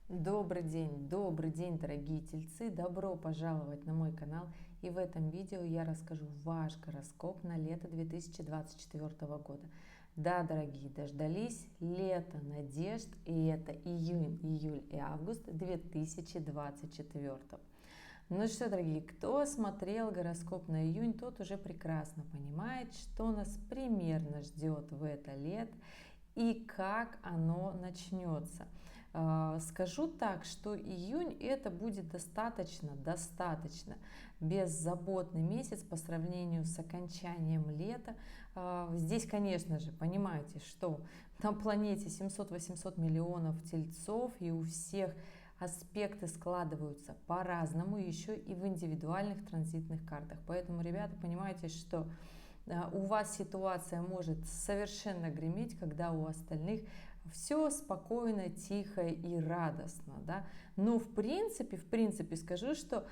Добрый день, дорогие тельцы! Добро пожаловать на мой канал. И в этом видео я расскажу ваш гороскоп на лето 2024 года. Да, дорогие, дождались лета надежд, и это июнь, июль и август 2024. Ну что, дорогие, кто смотрел гороскоп на июнь, тот уже прекрасно понимает, что нас примерно ждет в это лето и как оно начнется. Скажу так, что июнь это будет достаточно беззаботный месяц по сравнению с окончанием лета. Здесь, конечно же, понимаете, что на планете 700-800 миллионов тельцов, и у всех аспекты складываются по-разному, еще и в индивидуальных транзитных картах. Поэтому, ребята, понимаете, что у вас ситуация может совершенно греметь, когда у остальных все спокойно, тихо и радостно, да. Но в принципе скажу, что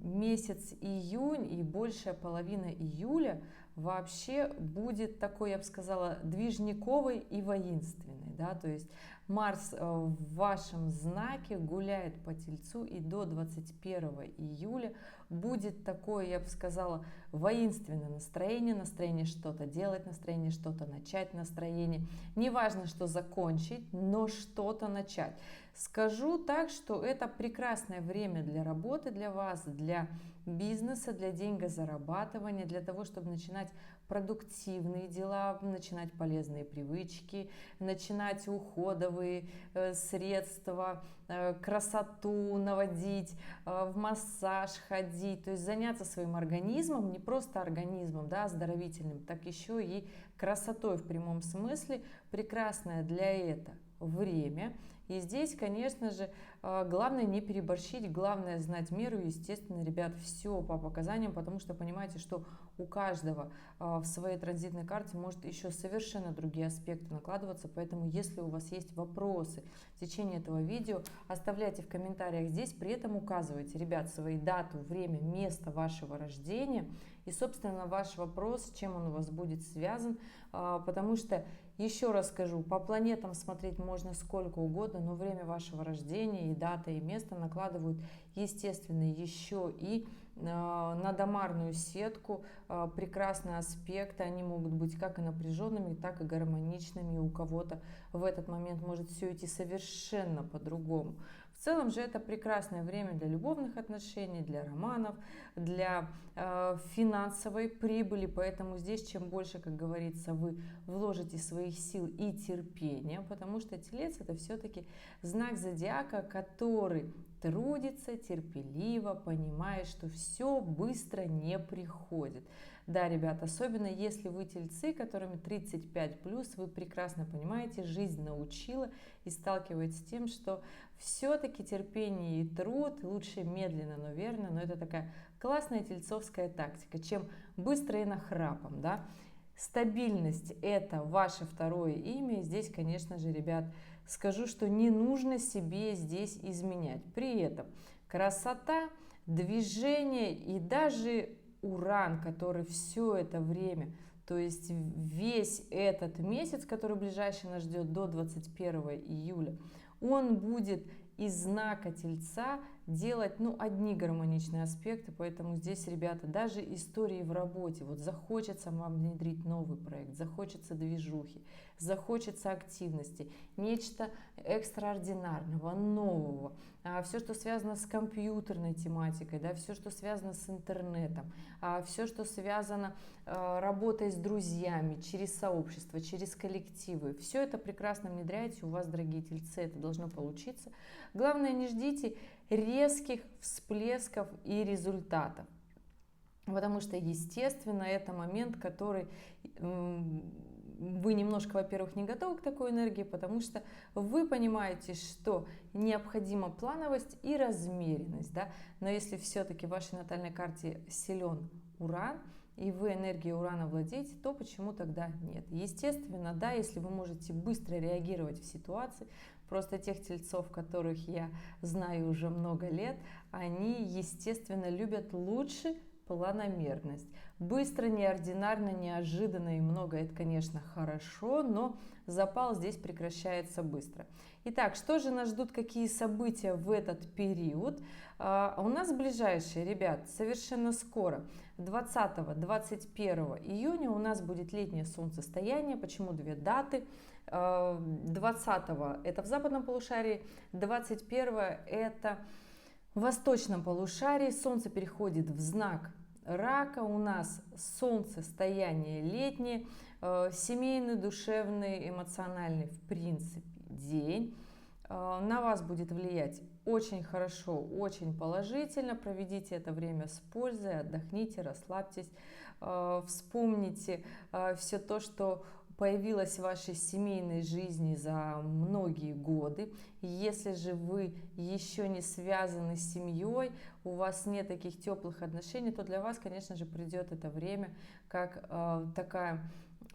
месяц июнь и большая половина июля вообще будет такой, я бы сказала, движниковый и воинственный, да, то есть Марс в вашем знаке гуляет по Тельцу, и до 21 июля будет такое, я бы сказала, воинственное настроение что-то делать, настроение что-то начать, настроение, неважно, что закончить, но что-то начать. Скажу так, что это прекрасное время для работы для вас, для бизнеса, для деньгозарабатывания, для того, чтобы начинать продуктивные дела, начинать полезные привычки, начинать уходовые средства, красоту наводить, в массаж ходить, то есть заняться своим организмом, не просто организмом, да, оздоровительным, так еще и красотой в прямом смысле. Прекрасное для этого время. И здесь, конечно же, главное не переборщить, главное знать меру. Естественно, ребят, все по показаниям, потому что понимаете, что у каждого в своей транзитной карте может еще совершенно другие аспекты накладываться. Поэтому, если у вас есть вопросы в течение этого видео, оставляйте в комментариях здесь. При этом указывайте, ребят, свои дату, время, место вашего рождения и, собственно, ваш вопрос, с чем он у вас будет связан. Потому что, еще раз скажу, по планетам смотреть можно сколько угодно, но время вашего рождения и дата, и место накладывают, естественно, еще и на домарную сетку прекрасные аспекты. Они могут быть как и напряженными, так и гармоничными. У кого-то в этот момент может все идти совершенно по-другому. В целом же это прекрасное время для любовных отношений, для романов, для финансовой прибыли. Поэтому здесь чем больше, как говорится, вы вложите своих сил и терпения, потому что Телец это все-таки знак зодиака, который трудится терпеливо, понимая, что все быстро не приходит. Да, ребят, особенно если вы тельцы, которыми 35+, вы прекрасно понимаете, жизнь научила и сталкиваетесь с тем, что все-таки терпение и труд лучше медленно, но верно, но это такая классная тельцовская тактика, чем быстро и нахрапом, да. Стабильность – это ваше второе имя. Здесь, конечно же, ребят, скажу, что не нужно себе здесь изменять. При этом красота, движение и даже Уран, который все это время, то есть весь этот месяц, который ближайший нас ждет до 21 июля, он будет из знака Тельца делать, одни гармоничные аспекты. Поэтому здесь, ребята, даже истории в работе, вот захочется вам внедрить новый проект, захочется движухи, захочется активности, нечто экстраординарного, нового, все, что связано с компьютерной тематикой, да, все, что связано с интернетом, все, что связано работой с друзьями, через сообщество, через коллективы, все это прекрасно внедряйте. У вас, дорогие тельцы, это должно получиться. Главное, не ждите резких всплесков и результатов, потому что, естественно, это момент, который вы немножко, во-первых, не готовы к такой энергии, потому что вы понимаете, что необходима плановость и размеренность, да? Но если все-таки в вашей натальной карте силен Уран, и вы энергией Урана владеете, то почему тогда нет? Естественно, да, если вы можете быстро реагировать в ситуации, просто тех тельцов, которых я знаю уже много лет, они, естественно, любят лучше планомерность. Быстро, неординарно, неожиданно и много, это, конечно, хорошо, но запал здесь прекращается быстро. Итак, что же нас ждут, какие события в этот период? У нас ближайшие, ребят, совершенно скоро, 20-21 июня у нас будет летнее солнцестояние. Почему две даты? 20 это в западном полушарии, 21 это в восточном полушарии. Солнце переходит в знак Рака, у нас солнцестояние летнее, семейный, душевный, эмоциональный, в принципе, день. На вас будет влиять очень хорошо, очень положительно. Проведите это время с пользой, отдохните, расслабьтесь, вспомните все то, что появилось в вашей семейной жизни за многие годы. Если же вы еще не связаны с семьей, у вас нет таких теплых отношений, то для вас, конечно же, придет это время как такая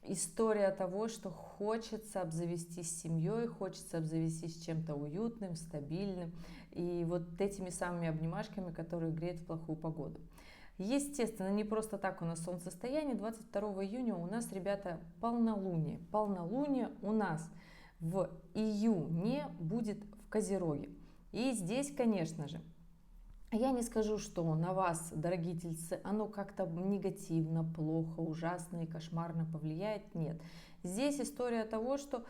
история того, что хочется обзавестись семьей, хочется обзавестись чем-то уютным, стабильным и вот этими самыми обнимашками, которые греют в плохую погоду. Естественно, не просто так у нас солнцестояние. 22 июня у нас, ребята, полнолуние. Полнолуние у нас в июне будет в Козероге. И здесь, конечно же, я не скажу, что на вас, дорогие тельцы, оно как-то негативно, плохо, ужасно и кошмарно повлияет. Нет. Здесь история того, что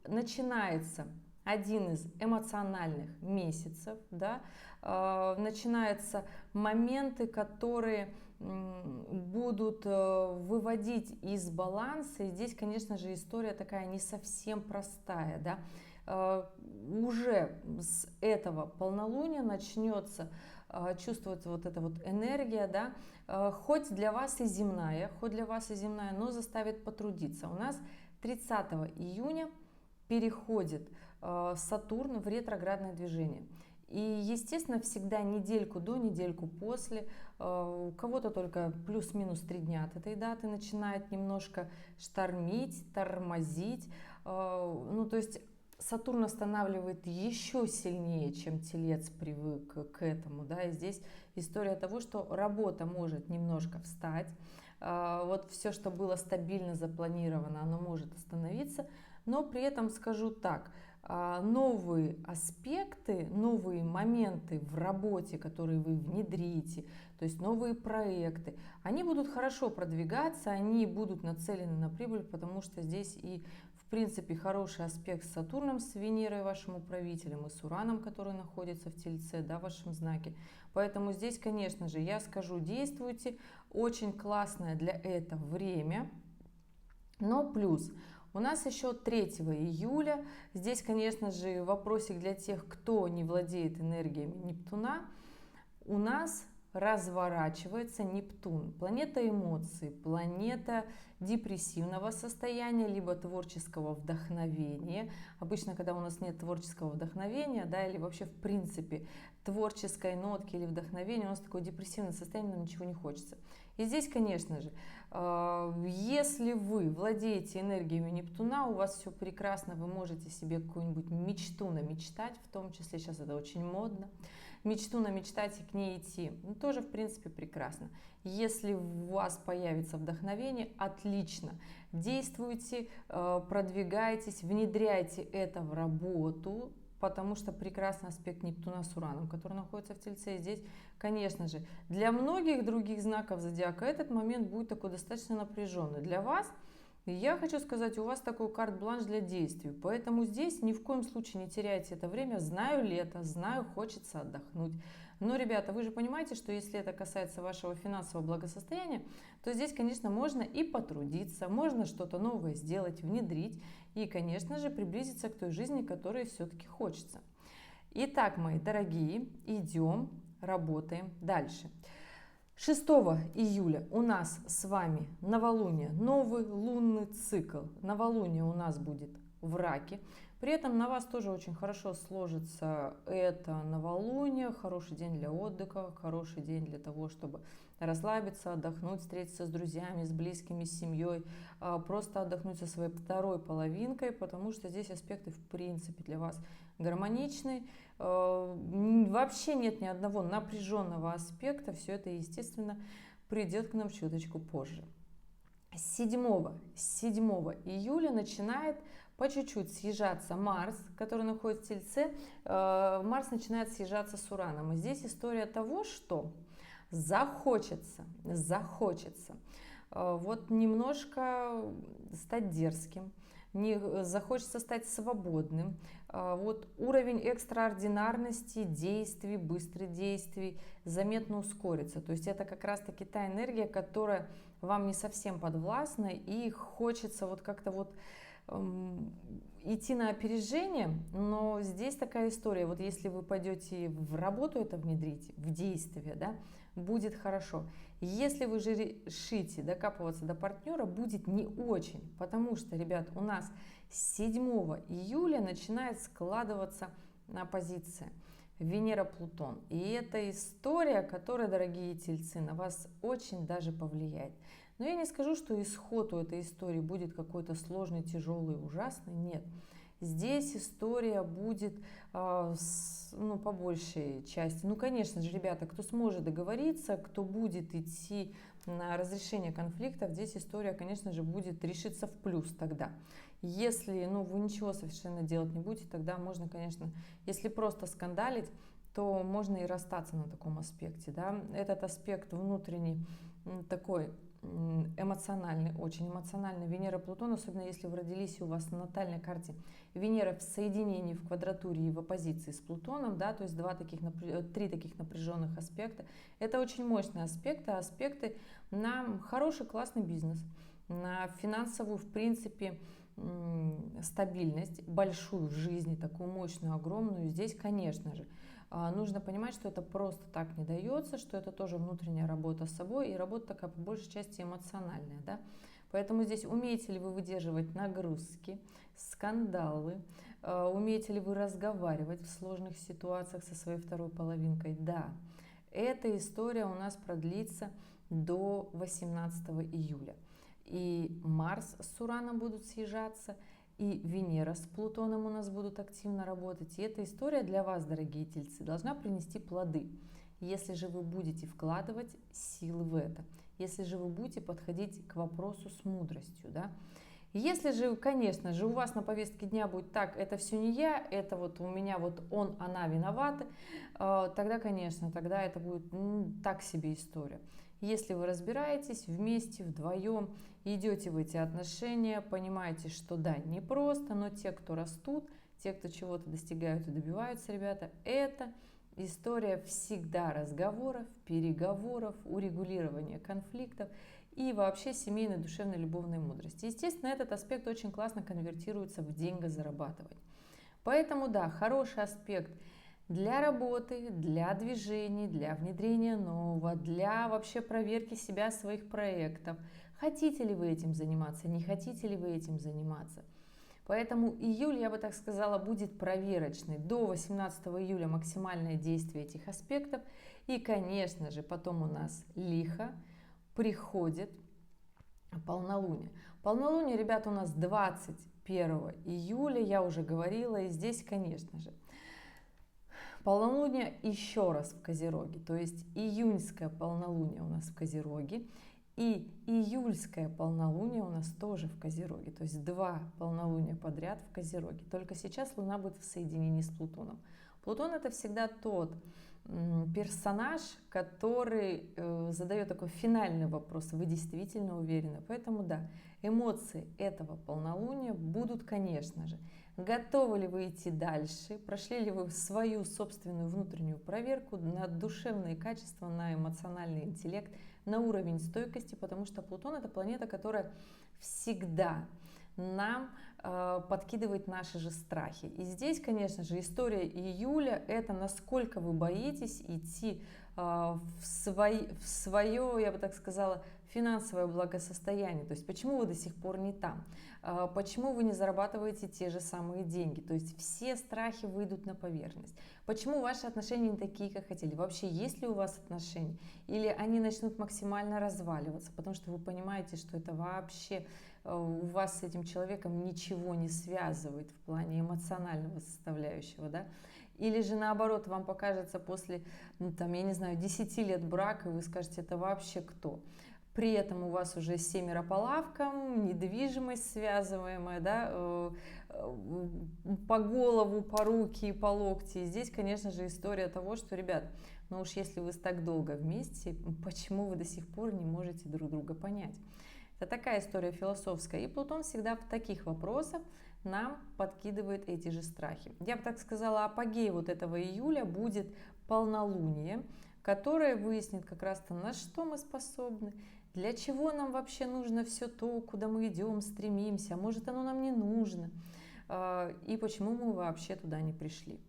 начинается один из эмоциональных месяцев, да, начинаются моменты, которые будут выводить из баланса. И здесь, конечно же, история такая не совсем простая, да. Уже с этого полнолуния начнется чувствовать вот эта вот энергия, да, хоть для вас и земная, но заставит потрудиться. У нас 30 июня переходит Сатурн в ретроградное движение. И, естественно, всегда недельку до, недельку после, у кого-то только плюс-минус 3 дня от этой даты начинает немножко штормить, тормозить. Ну, то есть Сатурн останавливает еще сильнее, чем Телец привык к этому. Да? И здесь история того, что работа может немножко встать. Вот все, что было стабильно запланировано, оно может остановиться. Но при этом скажу так, новые аспекты, новые моменты в работе, которые вы внедрите, то есть новые проекты, они будут хорошо продвигаться, они будут нацелены на прибыль, потому что здесь и в принципе хороший аспект с Сатурном, с Венерой, вашим управителем, и с Ураном, который находится в Тельце, да, в вашем знаке. Поэтому здесь, конечно же, я скажу, действуйте, очень классное для этого время, но плюс у нас еще 3 июля, здесь, конечно же, вопросик для тех, кто не владеет энергиями Нептуна, у нас разворачивается Нептун, планета эмоций, планета депрессивного состояния, либо творческого вдохновения. Обычно, когда у нас нет творческого вдохновения, да, или вообще в принципе творческой нотки или вдохновения, у нас такое депрессивное состояние, нам ничего не хочется. И здесь, конечно же, если вы владеете энергиями Нептуна, у вас все прекрасно, вы можете себе какую-нибудь мечту намечтать, в том числе сейчас это очень модно, мечту намечтать и к ней идти, ну, тоже в принципе прекрасно. Если у вас появится вдохновение, отлично, действуйте, продвигайтесь, внедряйте это в работу, потому что прекрасный аспект Нептуна с Ураном, который находится в Тельце. И здесь, конечно же, для многих других знаков зодиака этот момент будет такой достаточно напряженный. Для вас, я хочу сказать, у вас такой карт-бланш для действий, поэтому здесь ни в коем случае не теряйте это время. Знаю, лето, знаю, хочется отдохнуть. Но, ребята, вы же понимаете, что если это касается вашего финансового благосостояния, то здесь, конечно, можно и потрудиться, можно что-то новое сделать, внедрить и, конечно же, приблизиться к той жизни, которой все-таки хочется. Итак, мои дорогие, идем, работаем дальше. 6 июля у нас с вами новолуние, новый лунный цикл. Новолуние у нас будет в Раке. При этом на вас тоже очень хорошо сложится это новолуние, хороший день для отдыха, хороший день для того, чтобы расслабиться, отдохнуть, встретиться с друзьями, с близкими, с семьей, просто отдохнуть со своей второй половинкой, потому что здесь аспекты в принципе для вас гармоничны. Вообще нет ни одного напряженного аспекта, все это, естественно, придет к нам чуточку позже. 7 июля начинает по чуть-чуть съезжаться Марс, который находится в Тельце. Марс начинает съезжаться с Ураном. И здесь история того, что захочется вот немножко стать дерзким, захочется стать свободным. Вот уровень экстраординарности, действий, быстрых действий заметно ускорится. То есть это как раз-таки та энергия, которая вам не совсем подвластна, и хочется вот как-то вот идти на опережение, но здесь такая история, вот если вы пойдете в работу это внедрите, в действие, да, будет хорошо. Если вы же решите докапываться до партнера, будет не очень, потому что, ребят, у нас 7 июля начинает складываться оппозиция Венера-Плутон. И это история, которая, дорогие тельцы, на вас очень даже повлияет. Но я не скажу, что исход у этой истории будет какой-то сложный, тяжелый, ужасный. Нет. Здесь история будет, по большей части, конечно же, ребята, кто сможет договориться, кто будет идти на разрешение конфликтов, здесь история, конечно же, будет решиться в плюс тогда. Если, вы ничего совершенно делать не будете, тогда можно, конечно, если просто скандалить, то можно и расстаться на таком аспекте, да. Этот аспект внутренний такой эмоциональный, очень эмоциональный. Венера-Плутон, особенно если вы родились и у вас на натальной карте Венера в соединении, в квадратуре и в оппозиции с Плутоном, да, то есть три таких напряженных аспекта. Это очень мощные аспекты на хороший, классный бизнес, на финансовую, в принципе, стабильность, большую в жизни, такую мощную, огромную. Здесь, конечно же, нужно понимать, что это просто так не дается, что это тоже внутренняя работа с собой, и работа такая по большей части эмоциональная, да. Поэтому здесь умеете ли вы выдерживать нагрузки, скандалы, умеете ли вы разговаривать в сложных ситуациях со своей второй половинкой? Да, эта история у нас продлится до 18 июля. И Марс с Ураном будут съезжаться, и Венера с Плутоном у нас будут активно работать. И эта история для вас, дорогие тельцы, должна принести плоды, если же вы будете вкладывать силы в это, если же вы будете подходить к вопросу с мудростью, да. Если же, конечно же, у вас на повестке дня будет так, это все не я, это вот у меня вот он, она виноваты, тогда, конечно, тогда это будет так себе история. Если вы разбираетесь вместе, вдвоем, идете в эти отношения, понимаете, что да, непросто, но те, кто растут, те, кто чего-то достигают и добиваются, ребята, это история всегда разговоров, переговоров, урегулирования конфликтов и вообще семейной, душевной, любовной мудрости. Естественно, этот аспект очень классно конвертируется в деньгозарабатывание. Поэтому да, хороший аспект для работы, для движений, для внедрения нового, для вообще проверки себя, своих проектов. Хотите ли вы этим заниматься, не хотите ли вы этим заниматься. Поэтому июль, я бы так сказала, будет проверочный. До 18 июля максимальное действие этих аспектов. И, конечно же, потом у нас лихо приходит полнолуние. Полнолуние, ребята, у нас 21 июля, я уже говорила, и здесь, конечно же, полнолуние еще раз в Козероге, то есть июньское полнолуние у нас в Козероге, и июльское полнолуние у нас тоже в Козероге, то есть 2 полнолуния подряд в Козероге. Только сейчас Луна будет в соединении с Плутоном. Плутон — это всегда тот персонаж, который задает такой финальный вопрос: вы действительно уверены? Поэтому да, эмоции этого полнолуния будут, конечно же. Готовы ли вы идти дальше? Прошли ли вы свою собственную внутреннюю проверку на душевные качества, на эмоциональный интеллект, на уровень стойкости? Потому что Плутон — это планета, которая всегда нам подкидывает наши же страхи. И здесь, конечно же, история июля – это насколько вы боитесь идти в свое, я бы так сказала, финансовое благосостояние. То есть почему вы до сих пор не там? Почему вы не зарабатываете те же самые деньги? То есть все страхи выйдут на поверхность. Почему ваши отношения не такие, как хотели? Вообще, есть ли у вас отношения? Или они начнут максимально разваливаться, потому что вы понимаете, что это вообще у вас с этим человеком ничего не связывает в плане эмоционального составляющего, да? Или же наоборот, вам покажется после, там, я не знаю, 10 лет брака, и вы скажете, это вообще кто? При этом у вас уже 7 по лавкам, недвижимость связываемая, да, по голову, по руки и по локти. И здесь, конечно же, история того, что, ребят, ну уж если вы так долго вместе, почему вы до сих пор не можете друг друга понять? Это такая история философская. И Плутон всегда в таких вопросах нам подкидывает эти же страхи. Я бы так сказала, апогей вот этого июля будет полнолуние, которое выяснит как раз-то, на что мы способны, для чего нам вообще нужно все то, куда мы идем, стремимся, а может оно нам не нужно, и почему мы вообще туда не пришли.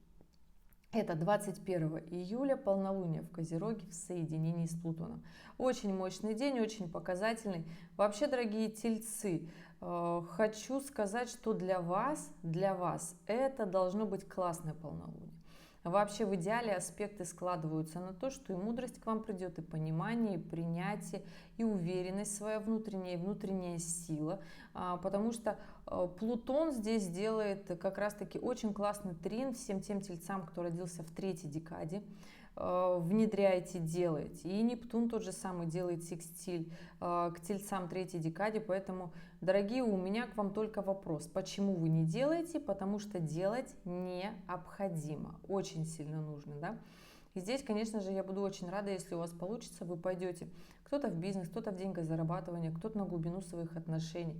Это 21 июля, полнолуние в Козероге в соединении с Плутоном. Очень мощный день, очень показательный. Вообще, дорогие тельцы, хочу сказать, что для вас это должно быть классное полнолуние. Вообще в идеале аспекты складываются на то, что и мудрость к вам придет, и понимание, и принятие, и уверенность своя внутренняя, и внутренняя сила, потому что Плутон здесь делает как раз-таки очень классный трин всем тем тельцам, кто родился в 3-й декаде. Внедряйте, делайте. И Нептун тот же самый делает секстиль к тельцам 3-й декаде, поэтому, дорогие, у меня к вам только вопрос, почему вы не делаете? Потому что делать необходимо, очень сильно нужно, да? И здесь, конечно же, я буду очень рада, если у вас получится, вы пойдете кто-то в бизнес, кто-то в деньгозарабатывание, кто-то на глубину своих отношений.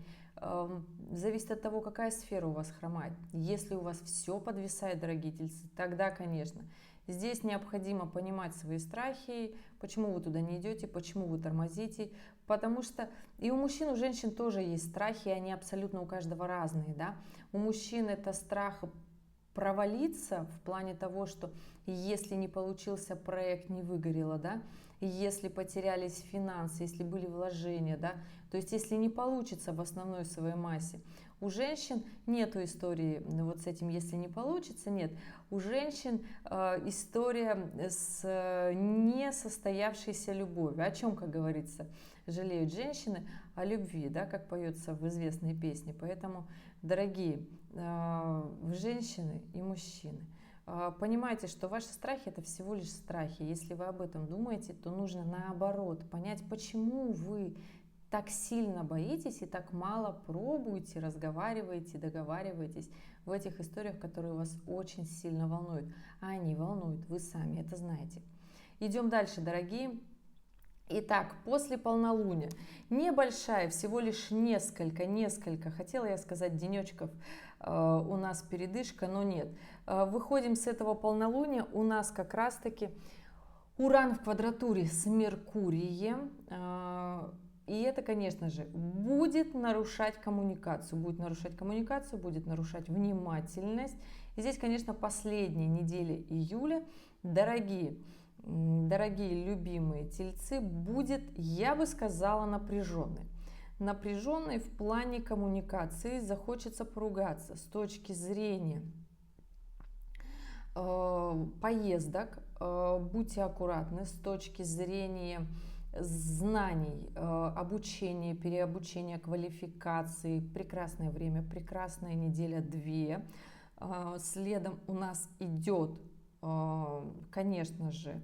Зависит от того, какая сфера у вас хромает. Если у вас все подвисает, дорогие тельцы, тогда, конечно, здесь необходимо понимать свои страхи, почему вы туда не идете, почему вы тормозите, потому что и у мужчин, у женщин тоже есть страхи, и они абсолютно у каждого разные, да. У мужчин это страх провалиться в плане того, что если не получился проект, не выгорело, да, если потерялись финансы, если были вложения, да, то есть если не получится в основной своей массе. У женщин нету истории вот с этим, если не получится, нет. У женщин история с несостоявшейся любовью. О чем, как говорится, жалеют женщины? О любви, да, как поется в известной песне. Поэтому, дорогие женщины и мужчины, понимайте, что ваши страхи это всего лишь страхи. Если вы об этом думаете, то нужно наоборот понять, почему вы так сильно боитесь и так мало пробуете, разговариваете, договариваетесь в этих историях, которые вас очень сильно волнуют. А они волнуют, вы сами это знаете. Идем дальше, дорогие. Итак, после полнолуния, небольшая, всего лишь несколько, хотела я сказать, денечков у нас передышка, но нет. Выходим с этого полнолуния, у нас как раз-таки Уран в квадратуре с Меркурием. И это, конечно же, будет нарушать коммуникацию, будет нарушать внимательность. И здесь, конечно, последняя неделя июля, дорогие любимые тельцы, будет, я бы сказала, напряженной. Напряженной в плане коммуникации, захочется поругаться с точки зрения поездок, будьте аккуратны с точки зрения знаний, обучения, переобучения, квалификации. Прекрасное время, прекрасная неделя 2. Следом у нас идет, конечно же,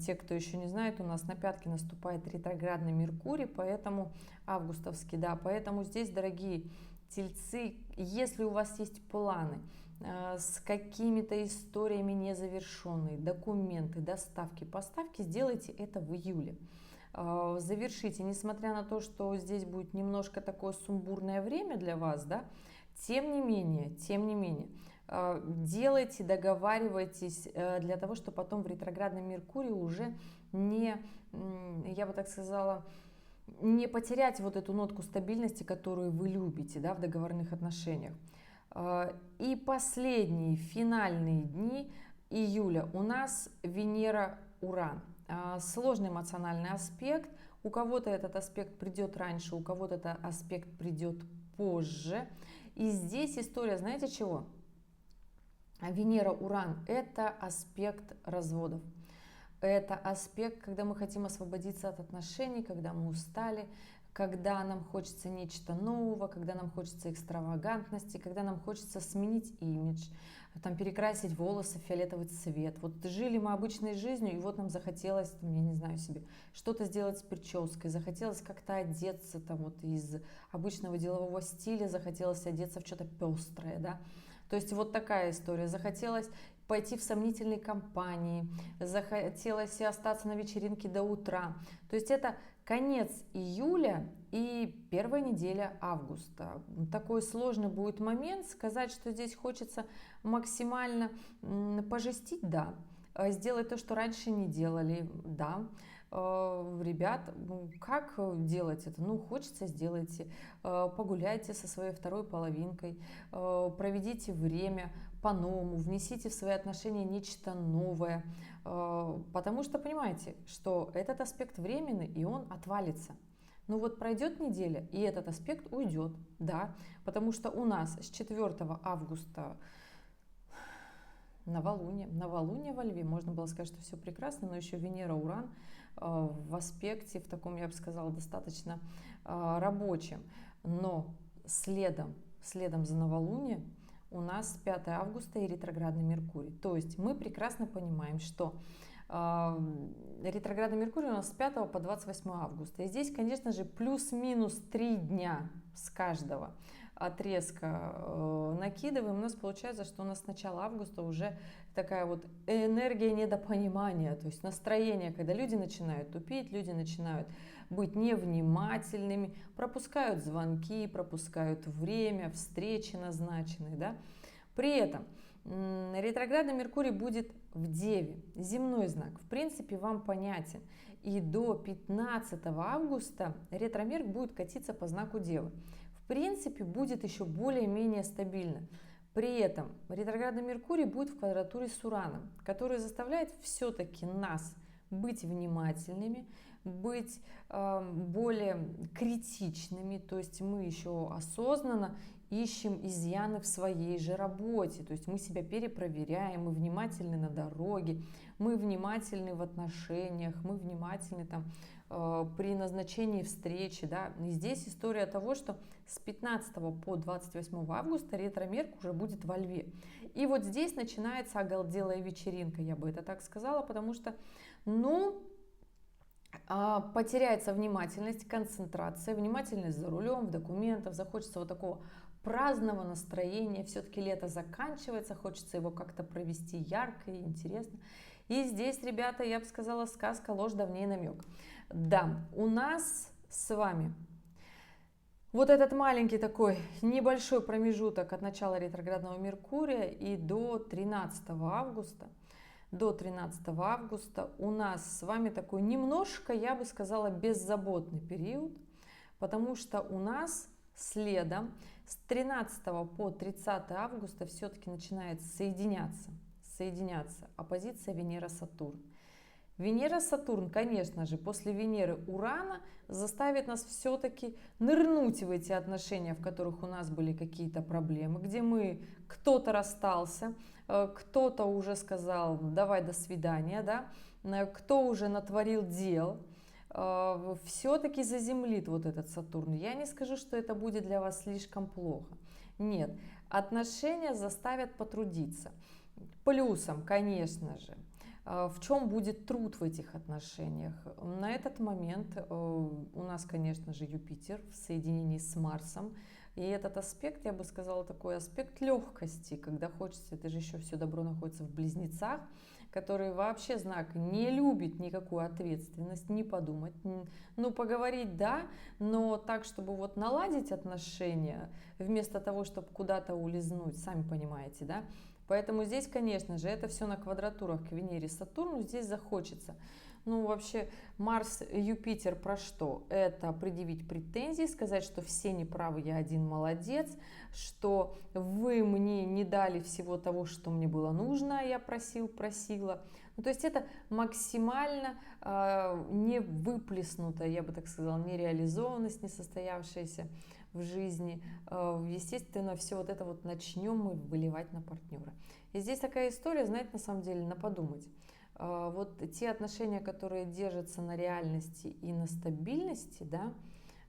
те, кто еще не знает, у нас на пятки наступает ретроградный Меркурий, поэтому августовский, да, поэтому здесь, дорогие тельцы, если у вас есть планы с какими-то историями незавершенные, документы, доставки, поставки, сделайте это в июле. Завершите, несмотря на то, что здесь будет немножко такое сумбурное время для вас, да, тем не менее, делайте, договаривайтесь для того, чтобы потом в ретроградном Меркурии уже не, я бы так сказала, не потерять вот эту нотку стабильности, которую вы любите, да, в договорных отношениях. И последние финальные дни июля у нас Венера-Уран. Сложный эмоциональный аспект. У кого-то этот аспект придет раньше, у кого-то этот аспект придет позже. И здесь история, знаете чего? Венера-Уран – это аспект разводов. Это аспект, когда мы хотим освободиться от отношений, когда мы устали, когда нам хочется нечто нового, когда нам хочется экстравагантности, когда нам хочется сменить имидж, там, перекрасить волосы в фиолетовый цвет. Вот жили мы обычной жизнью, и вот нам захотелось, там, я не знаю себе, что-то сделать с прической, захотелось как-то одеться там, вот, из обычного делового стиля, захотелось одеться в что-то пестрое, да. То есть вот такая история. Захотелось пойти в сомнительной компании, захотелось остаться на вечеринке до утра. То есть это конец июля и первая неделя августа. Такой сложный будет момент. Сказать, что здесь хочется максимально пожестить, да. Сделать то, что раньше не делали, да. Ребят, как делать это? Ну, хочется, сделайте. Погуляйте со своей второй половинкой, проведите время по-новому, внесите в свои отношения нечто новое, потому что понимаете, что этот аспект временный, и он отвалится. Ну вот пройдет неделя, и этот аспект уйдет, да, потому что у нас с 4 августа новолуние во Льве, можно было сказать, что все прекрасно, но еще Венера-Уран в аспекте, в таком, я бы сказала, достаточно рабочем. Но следом за новолунием у нас 5 августа и ретроградный Меркурий. То есть мы прекрасно понимаем, что ретроградный Меркурий у нас с 5 по 28 августа. И здесь, конечно же, плюс-минус 3 дня с каждого отрезка накидываем. У нас получается, что у нас с начала августа уже такая вот энергия недопонимания, то есть настроение, когда люди начинают тупить, люди начинают быть невнимательными, пропускают звонки, пропускают время, встречи назначенные, да. При этом ретроградный Меркурий будет в Деве, земной знак, в принципе, вам понятен. И до 15 августа ретромерк будет катиться по знаку Девы. В принципе, будет еще более-менее стабильно. При этом ретроградный Меркурий будет в квадратуре с Ураном, который заставляет все-таки нас быть внимательными, быть более критичными, то есть мы еще осознанно ищем изъяны в своей же работе, то есть мы себя перепроверяем, мы внимательны на дороге, мы внимательны в отношениях, мы внимательны там при назначении встречи, да. И здесь история того, что с 15 по 28 августа ретромерк уже будет во Льве. И вот здесь начинается оголделая вечеринка, я бы это так сказала, потому что, ну, потеряется внимательность, концентрация, внимательность за рулем, в документах, захочется вот такого праздного настроения, все-таки лето заканчивается, хочется его как-то провести ярко и интересно. И здесь, ребята, я бы сказала, сказка, ложь, давней намек. Да, у нас с вами вот этот маленький такой небольшой промежуток от начала ретроградного Меркурия и до 13 августа. До 13 августа у нас с вами такой немножко, я бы сказала, беззаботный период, потому что у нас следом с 13 по 30 августа все-таки начинает соединяться оппозиция Венера-Сатурн. Венера-Сатурн, конечно же, после Венеры-Урана заставит нас все-таки нырнуть в эти отношения, в которых у нас были какие-то проблемы, где кто-то расстался, кто-то уже сказал давай до свидания, да, кто уже натворил дел, все-таки заземлит вот этот Сатурн. Я не скажу, что это будет для вас слишком плохо. Нет, отношения заставят потрудиться. Плюсом, конечно же, в чем будет труд в этих отношениях? На этот момент у нас, конечно же, Юпитер в соединении с Марсом. И этот аспект, я бы сказала, такой аспект легкости, когда хочется, это же еще все добро находится в Близнецах, который вообще знак не любит никакую ответственность, не подумать, ну поговорить, да, но так, чтобы вот наладить отношения, вместо того, чтобы куда-то улизнуть, сами понимаете, да, Поэтому здесь, конечно же, это все на квадратурах к Венере, Сатурну, здесь захочется. Ну, вообще, Марс, Юпитер про что? Это предъявить претензии, сказать, что все неправы, я один молодец, что вы мне не дали всего того, что мне было нужно, а я просила. Ну, то есть это максимально не выплеснутая, я бы так сказала, нереализованность, несостоявшаяся в жизни. Естественно, все вот это вот начнем мы выливать на партнера. И здесь такая история, знаете, на самом деле, на подумать. Вот те отношения, которые держатся на реальности и на стабильности, да,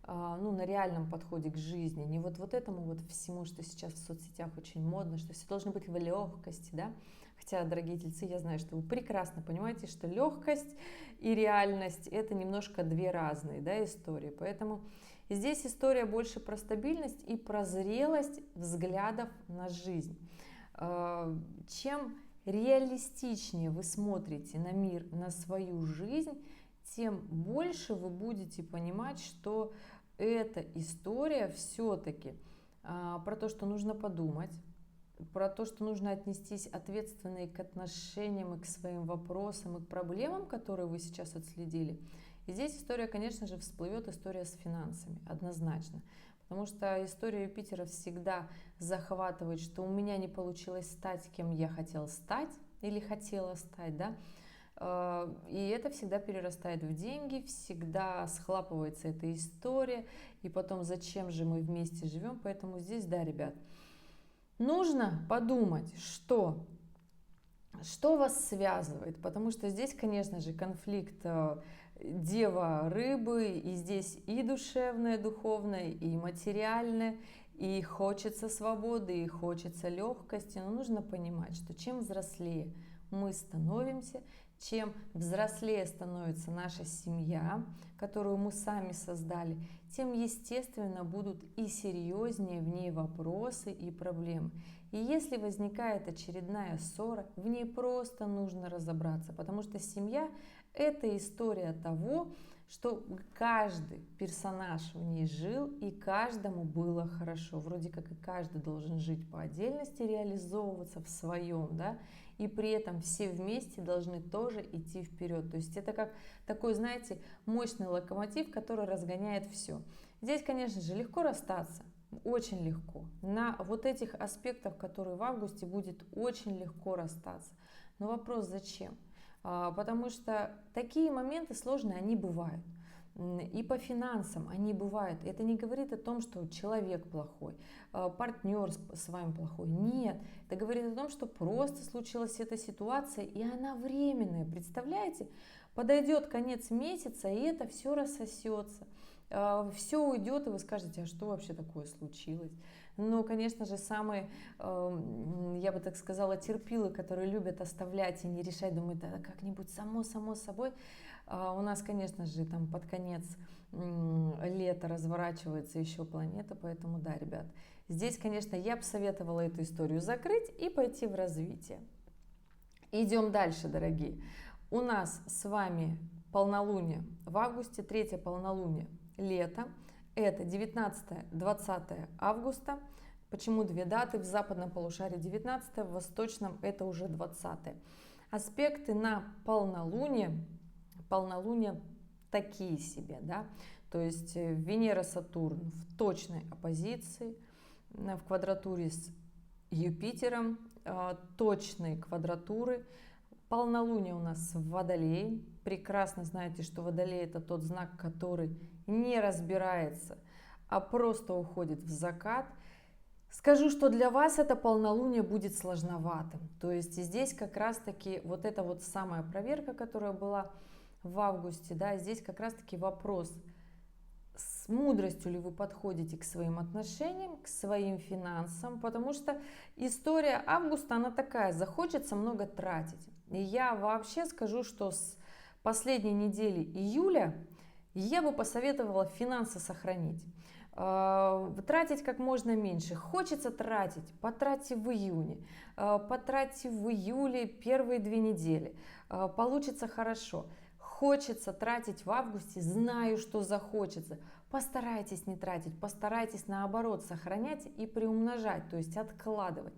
ну, на реальном подходе к жизни, не вот этому вот всему, что сейчас в соцсетях очень модно, что все должно быть в легкости, да. Хотя, дорогие тельцы, я знаю, что вы прекрасно понимаете, что легкость и реальность — это немножко две разные, да, истории. Поэтому здесь история больше про стабильность и про зрелость взглядов на жизнь. Чем реалистичнее вы смотрите на мир, на свою жизнь, тем больше вы будете понимать, что эта история все-таки про то, что нужно подумать, про то, что нужно отнестись ответственно и к отношениям, и к своим вопросам, и к проблемам, которые вы сейчас отследили. И здесь история, конечно же, всплывет, история с финансами, однозначно. Потому что история Юпитера всегда захватывает, что у меня не получилось стать, кем я хотел стать или хотела стать, да. И это всегда перерастает в деньги, всегда схлапывается эта история, и потом зачем же мы вместе живем. Поэтому здесь, да, ребят, нужно подумать, что вас связывает, потому что здесь, конечно же, конфликт Дева Рыбы, и здесь и душевное, духовное, и материальное, и хочется свободы, и хочется легкости, но нужно понимать, что чем взрослее мы становимся, чем взрослее становится наша семья, которую мы сами создали, тем, естественно, будут и серьезнее в ней вопросы и проблемы. И если возникает очередная ссора, в ней просто нужно разобраться, потому что семья — это история того, что каждый персонаж в ней жил, и каждому было хорошо. Вроде как и каждый должен жить по отдельности, реализовываться в своем, да, и при этом все вместе должны тоже идти вперед. То есть это как такой, знаете, мощный локомотив, который разгоняет все. Здесь, конечно же, легко расстаться, очень легко. На вот этих аспектах, которые в августе, будет очень легко расстаться. Но вопрос зачем? Потому что такие моменты сложные, они бывают. И по финансам они бывают. Это не говорит о том, что человек плохой, партнер с вами плохой. Нет, это говорит о том, что просто случилась эта ситуация, и она временная. Представляете? Подойдет конец месяца, и это все рассосется. Все уйдет, и вы скажете, а что вообще такое случилось? Но, конечно же, самые, я бы так сказала, терпилы, которые любят оставлять и не решать, думают, да как-нибудь само собой. У нас, конечно же, там под конец лета разворачивается еще планета, поэтому да, ребят, здесь, конечно, я бы советовала эту историю закрыть и пойти в развитие. Идем дальше, дорогие. У нас с вами полнолуние в августе, третье полнолуние лета. Это 19-20 августа. Почему две даты? В западном полушарии 19, в восточном это уже 20. Аспекты на полнолуние такие себе, да. То есть Венера-Сатурн в точной оппозиции, в квадратуре с Юпитером, точные квадратуры. Полнолуние у нас в Водолее. Прекрасно знаете, что Водолей — это тот знак, который не разбирается, а просто уходит в закат. Скажу, что для вас это полнолуние будет сложноватым. То есть здесь как раз-таки вот эта вот самая проверка, которая была в августе, да, здесь как раз-таки вопрос, с мудростью ли вы подходите к своим отношениям, к своим финансам, потому что история августа, она такая, захочется много тратить. И я вообще скажу, что с последней недели июля я бы посоветовала финансы сохранить. Тратить как можно меньше. Хочется тратить, потратьте в июне, потратьте в июле первые 2 недели. Получится хорошо. Хочется тратить в августе, знаю, что захочется. Постарайтесь не тратить, постарайтесь наоборот сохранять и приумножать, то есть откладывать.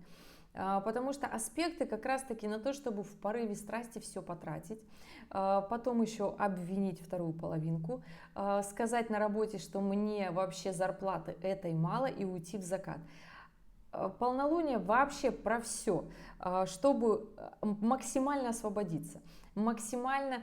Потому что аспекты как раз-таки на то, чтобы в порыве страсти все потратить, потом еще обвинить вторую половинку, сказать на работе, что мне вообще зарплаты этой мало, и уйти в закат. Полнолуние вообще про все, чтобы максимально освободиться, максимально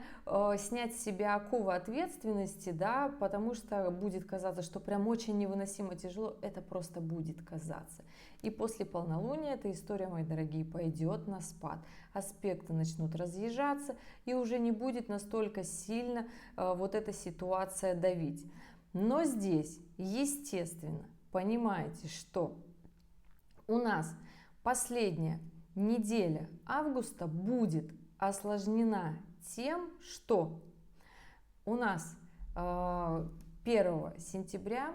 снять с себя оковы ответственности, да, потому что будет казаться, что прям очень невыносимо тяжело, это просто будет казаться. И после полнолуния эта история, мои дорогие, пойдет на спад. Аспекты начнут разъезжаться, и уже не будет настолько сильно вот эта ситуация давить. Но здесь, естественно, понимаете, что у нас последняя неделя августа будет осложнена тем, что у нас 1 сентября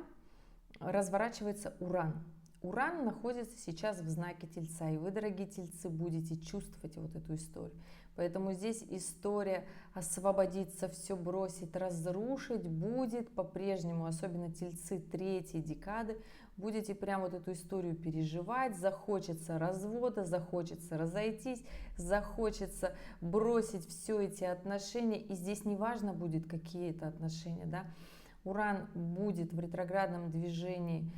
разворачивается Уран. Уран находится сейчас в знаке Тельца, и вы, дорогие Тельцы, будете чувствовать вот эту историю. Поэтому здесь история освободиться, все бросить, разрушить будет по-прежнему, особенно Тельцы 3-й декады, будете прям вот эту историю переживать, захочется развода, захочется разойтись, захочется бросить все эти отношения, и здесь не важно будет, какие это отношения, да. Уран будет в ретроградном движении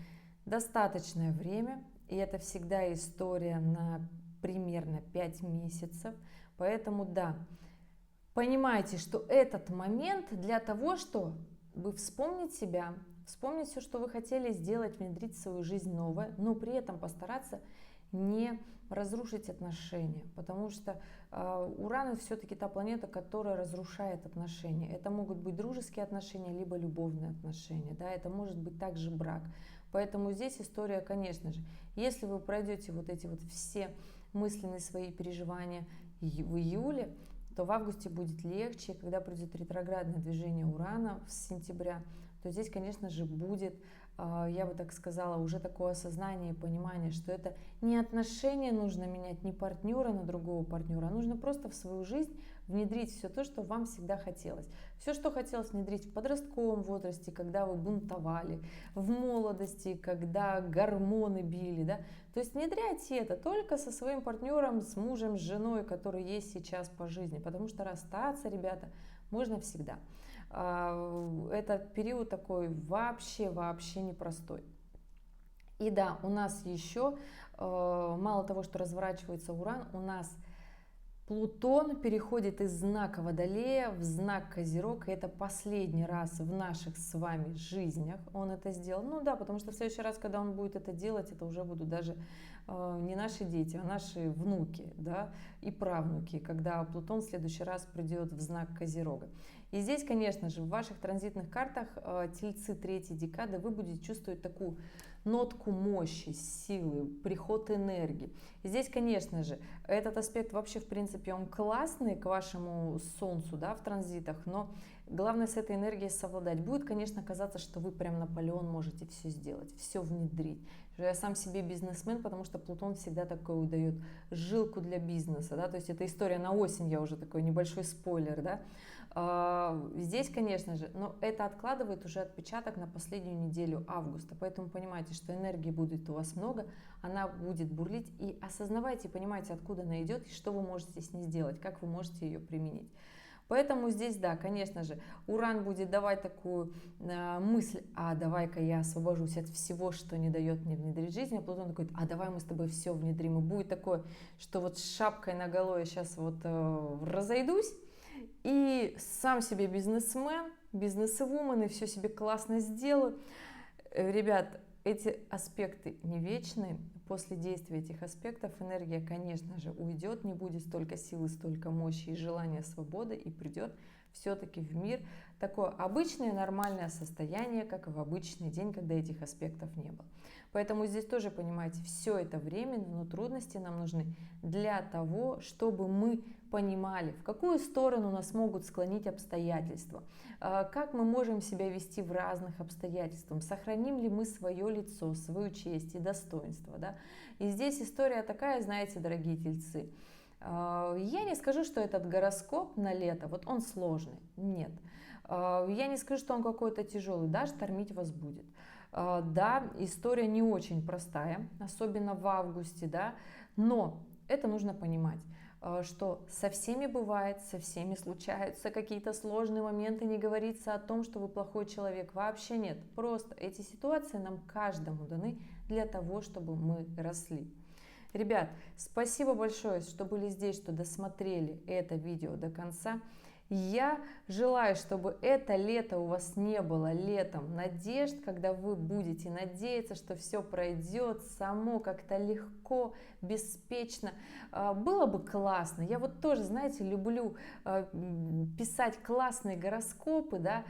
достаточное время, и это всегда история на примерно 5 месяцев, поэтому да, понимайте, что этот момент для того, чтобы вспомнить себя, вспомнить все, что вы хотели сделать, внедрить в свою жизнь новое, но при этом постараться не разрушить отношения, потому что Уран все-таки та планета, которая разрушает отношения. Это могут быть дружеские отношения, либо любовные отношения, да, это может быть также брак. Поэтому здесь история, конечно же, если вы пройдете вот эти вот все мысленные свои переживания в июле, то в августе будет легче, когда придет ретроградное движение Урана с сентября, то здесь, конечно же, будет, я бы так сказала, уже такое осознание и понимание, что это не отношения нужно менять, не партнера на другого партнера, а нужно просто в свою жизнь внедрить все то, что вам всегда хотелось. Все, что хотелось внедрить в подростковом возрасте, когда вы бунтовали, в молодости, когда гормоны били, да, то есть внедряйте это только со своим партнером, с мужем, с женой, который есть сейчас по жизни, потому что расстаться, ребята, можно всегда. Этот период такой вообще непростой. И да, у нас еще, мало того, что разворачивается Уран, у нас Плутон переходит из знака Водолея в знак Козерог, и это последний раз в наших с вами жизнях он это сделал. Ну да, потому что в следующий раз, когда он будет это делать, это уже будут даже не наши дети, а наши внуки, да, и правнуки, когда Плутон в следующий раз придет в знак Козерога. И здесь, конечно же, в ваших транзитных картах Тельцы 3-й декады вы будете чувствовать такую нотку мощи, силы, приход энергии. И здесь, конечно же, этот аспект вообще, в принципе, он классный к вашему Солнцу, да, в транзитах, но главное с этой энергией совладать. Будет, конечно, казаться, что вы прям Наполеон можете все сделать, все внедрить. Я сам себе бизнесмен, потому что Плутон всегда такой дает жилку для бизнеса, да, то есть это история на осень, я уже такой небольшой спойлер, да. Здесь, конечно же, но это откладывает уже отпечаток на последнюю неделю августа, поэтому понимайте, что энергии будет у вас много, она будет бурлить, и осознавайте, понимаете, откуда она идет, и что вы можете с ней сделать, как вы можете ее применить. Поэтому здесь, да, конечно же, Уран будет давать такую мысль, а давай-ка я освобожусь от всего, что не дает мне внедрить жизнь, а Плутон такой, а давай мы с тобой все внедрим, и будет такое, что вот с шапкой наголо я сейчас вот разойдусь, и сам себе бизнесмен, бизнес-вумен, и все себе классно сделаю. Ребят, эти аспекты не вечные. После действия этих аспектов энергия, конечно же, уйдет, не будет столько силы, столько мощи и желания свободы, и придет все-таки в мир такое обычное нормальное состояние, как и в обычный день, когда этих аспектов не было. Поэтому здесь тоже, понимаете, все это временно, но трудности нам нужны для того, чтобы мы понимали, в какую сторону нас могут склонить обстоятельства, как мы можем себя вести в разных обстоятельствах, сохраним ли мы свое лицо, свою честь и достоинство. Да? И здесь история такая, знаете, дорогие тельцы, я не скажу, что этот гороскоп на лето, вот он сложный, нет. Я не скажу, что он какой-то тяжелый, да, штормить вас будет. Да, история не очень простая, особенно в августе, да, Но это нужно понимать, что со всеми бывает, со всеми случаются какие-то сложные моменты, не говорится о том, что вы плохой человек, вообще нет. Просто эти ситуации нам каждому даны для того, чтобы мы росли. Ребят, спасибо большое, что были здесь, что досмотрели это видео до конца. Я желаю, чтобы это лето у вас не было летом надежд, когда вы будете надеяться, что все пройдет само как-то легко, беспечно. Было бы классно. Я вот тоже, знаете, люблю писать классные гороскопы, да,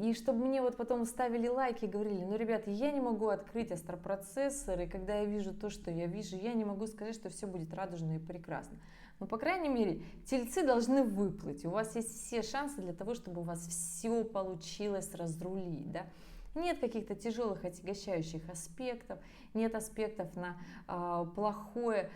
и чтобы мне вот потом ставили лайки и говорили: ну, ребята, я не могу открыть астропроцессор, и когда я вижу то, что я вижу, я не могу сказать, что все будет радужно и прекрасно. Но, по крайней мере, тельцы должны выплыть. У вас есть все шансы для того, чтобы у вас все получилось разрулить. Да? Нет каких-то тяжелых отягощающих аспектов, нет аспектов на плохое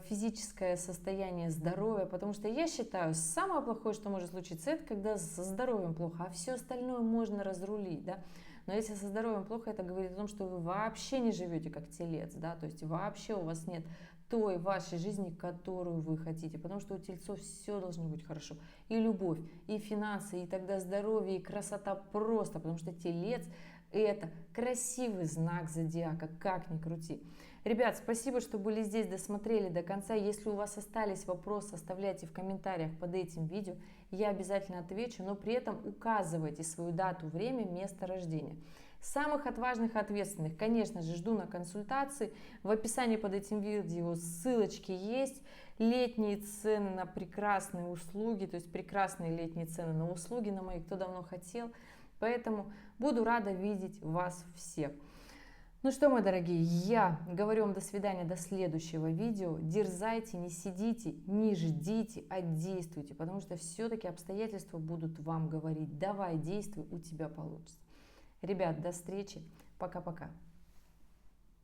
физическое состояние здоровья, потому что я считаю, самое плохое, что может случиться, это когда со здоровьем плохо, а все остальное можно разрулить. Да? Но если со здоровьем плохо, это говорит о том, что вы вообще не живете как телец, да? То есть вообще у вас нет той вашей жизни, которую вы хотите, потому что у тельцов все должно быть хорошо, и любовь, и финансы, и тогда здоровье, и красота просто, потому что телец — это красивый знак зодиака, как ни крути. Ребят, спасибо, что были здесь, досмотрели до конца. Если у вас остались вопросы, оставляйте в комментариях под этим видео, я обязательно отвечу, но при этом указывайте свою дату, время, место рождения. Самых отважных и ответственных, конечно же, жду на консультации. В описании под этим видео ссылочки есть. Летние цены на прекрасные услуги, то есть прекрасные летние цены на услуги на мои, кто давно хотел. Поэтому буду рада видеть вас всех. Ну что, мои дорогие, я говорю вам до свидания, до следующего видео. Дерзайте, не сидите, не ждите, а действуйте, потому что все-таки обстоятельства будут вам говорить: давай, действуй, у тебя получится. Ребят, до встречи. Пока-пока.